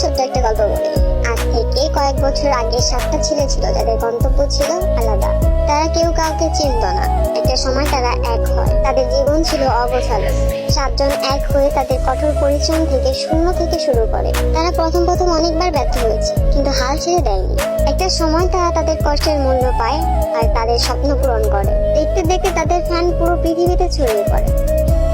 ছোট্ট একটা গল্প বলি। আজ থেকে কয়েক বছর আগে 7টা ছেলে ছিল যাদের গন্তব্য ছিল আলাদা। তারা কেউ কাউকে চিনত না। একটা সময় তারা এক হয়, তাদের জীবন ছিল অগোছালো। 7জন এক হয়ে তাদের কঠোর পরিশ্রম থেকে শূন্য থেকে শুরু করে। তারা প্রথম অনেকবার ব্যর্থ হয়েছে, কিন্তু হাল ছেড়ে দেয়নি। একটা সময় তারা তাদের কষ্টের মূল্য পায় আর তাদের স্বপ্ন পূরণ করে। দেখতে দেখতে তাদের ফ্যান পুরো পৃথিবীতে ছড়িয়ে পড়ে।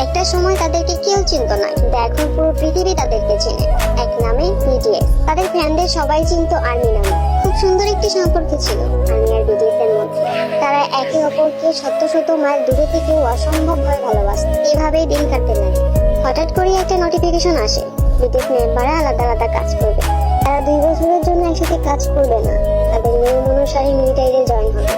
একটা সময় তাদেরকে কেউ চিনত না, কিন্তু এখন পুরো পৃথিবী তাদেরকে চেনে এক নামে, বিটিএস। তাদের ফ্যানদের সবাই চিনত আর্মি নামে। খুব সুন্দর একটি সম্পর্ক ছিল আর্মি আর বিটিএস এর মধ্যে। তারা একে অপরকে শত মাইল দূরে থেকেও অসম্ভব ভাবে ভালোবাসত। এভাবেই দিন কাটতে লাগে। হঠাৎ করে একটা নোটিফিকেশন আসে, বিটিএস মেম্বাররা আলাদা কাজ করবে। তারা 2 বছরের জন্য একসাথে কাজ করবে না, তাদের নিয়ম অনুসারে মিলিটারিতে জয়েন হবে।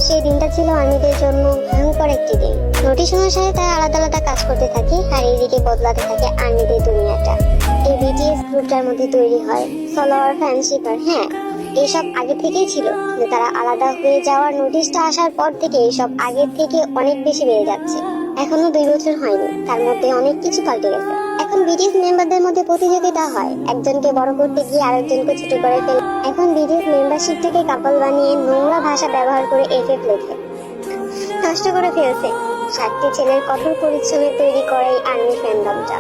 সেই দিনটা ছিল আর্মিদের জন্য ভয়ঙ্কর একটি দিন। নোটিশ অনুসারে তারা আলাদা কাজ করতে থাকে, আর এইদিকে বদলাতে থাকে আর্মিদের দুনিয়াটা। এই বিটিএস গ্রুপটার মধ্যে তৈরি হয় ফলোয়ার, ফ্যানশিপার। হ্যাঁ, এইসব আগে থেকেই ছিল, কিন্তু তারা আলাদা হয়ে যাওয়ার নোটিশটা আসার পর থেকে এইসব আগের থেকে অনেক বেশি বেড়ে যাচ্ছে। এখনো 2 বছর হয়নি, তার মধ্যে অনেক কিছু পাল্টে গেছে। এখন বিটিএস মেম্বারদের মধ্যে প্রতিযোগিতা হয়, একজনকে বড় করতে গিয়ে আরেকজনকে ছোট করে ফেলে। এখন বিটিএস মেম্বারশিপটাকে কাপল বানিয়ে নোংরা ভাষা ব্যবহার করে এফএফ লেখে। নষ্ট করে ফেলছে 7টি ছেলের কঠোর পরিশ্রমে তৈরি করে এই আর্মি ফ্যান্ডমটা।